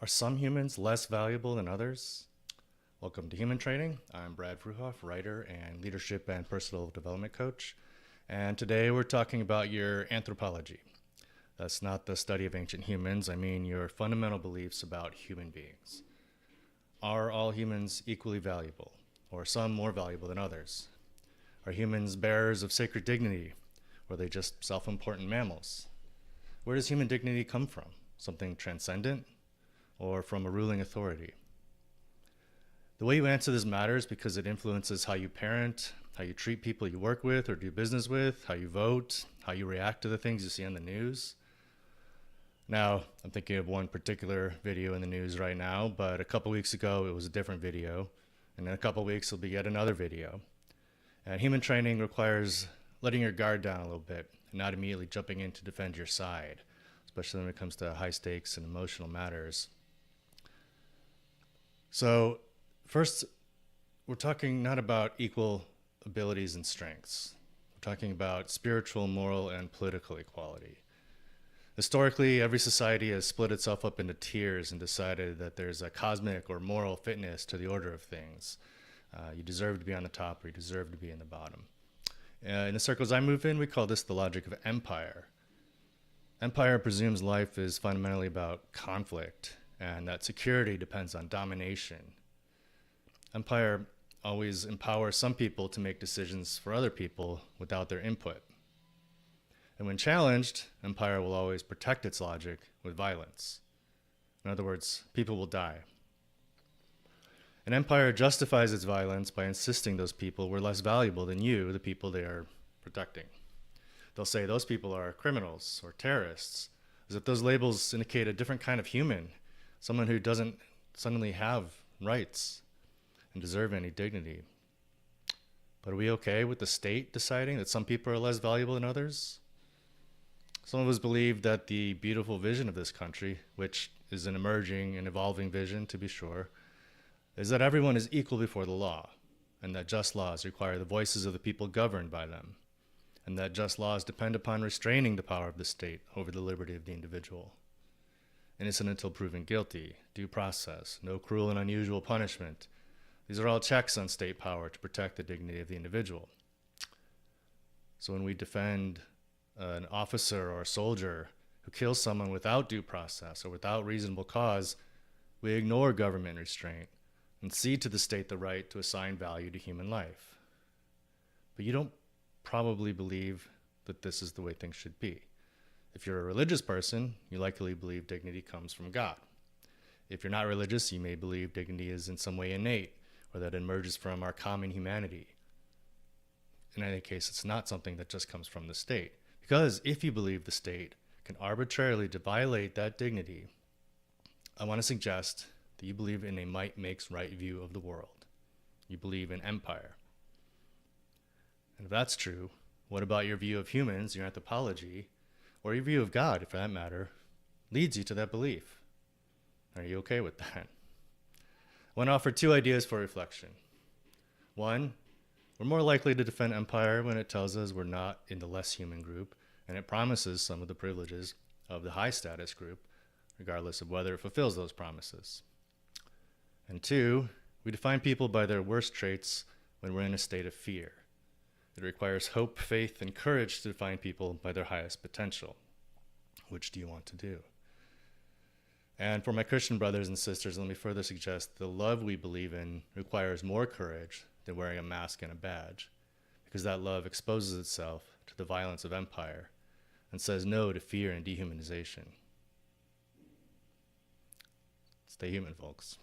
Are some humans less valuable than others? Welcome to Human Training. I'm Brad Fruhoff, writer and leadership and personal development coach. And today we're talking about your anthropology. That's not the study of ancient humans, I mean your fundamental beliefs about human beings. Are all humans equally valuable, or some more valuable than others? Are humans bearers of sacred dignity, or are they just self-important mammals? Where does human dignity come from? Something transcendent, or from a ruling authority? The way you answer this matters because it influences how you parent, how you treat people you work with or do business with, how you vote, how you react to the things you see on the news. Now, I'm thinking of one particular video in the news right now, but a couple weeks ago it was a different video, and in a couple weeks it'll be yet another video. And human training requires letting your guard down a little bit and not immediately jumping in to defend your side, especially when it comes to high stakes and emotional matters. So first, we're talking not about equal abilities and strengths. We're talking about spiritual, moral, and political equality. Historically, every society has split itself up into tiers and decided that there's a cosmic or moral fitness to the order of things. You deserve to be on the top or you deserve to be in the bottom. In the circles I move in, we call this the logic of empire. Empire presumes life is fundamentally about conflict, and that security depends on domination. Empire always empowers some people to make decisions for other people without their input. And when challenged, empire will always protect its logic with violence. In other words, people will die. An empire justifies its violence by insisting those people were less valuable than you, the people they are protecting. They'll say those people are criminals or terrorists, as if those labels indicate a different kind of human, someone who doesn't suddenly have rights and deserve any dignity. But are we okay with the state deciding that some people are less valuable than others? Some of us believe that the beautiful vision of this country, which is an emerging and evolving vision to be sure, is that everyone is equal before the law, and that just laws require the voices of the people governed by them, and that just laws depend upon restraining the power of the state over the liberty of the individual. Innocent until proven guilty, due process, no cruel and unusual punishment. These are all checks on state power to protect the dignity of the individual. So when we defend an officer or a soldier who kills someone without due process or without reasonable cause, we ignore government restraint and cede to the state the right to assign value to human life. But you don't probably believe that this is the way things should be. If you're a religious person, you likely believe dignity comes from God. If you're not religious, you may believe dignity is in some way innate, or that it emerges from our common humanity. In any case, it's not something that just comes from the state. Because if you believe the state can arbitrarily violate that dignity, I want to suggest that you believe in a might makes right view of the world. You believe in empire. And if that's true, what about your view of humans, your anthropology, or your view of God, for that matter, leads you to that belief? Are you okay with that? I want to offer two ideas for reflection. One, we're more likely to defend empire when it tells us we're not in the less human group, and it promises some of the privileges of the high status group, regardless of whether it fulfills those promises. And two, we define people by their worst traits when we're in a state of fear. It requires hope, faith, and courage to define people by their highest potential. Which do you want to do? And for my Christian brothers and sisters, let me further suggest the love we believe in requires more courage than wearing a mask and a badge, because that love exposes itself to the violence of empire and says no to fear and dehumanization. Stay human, folks.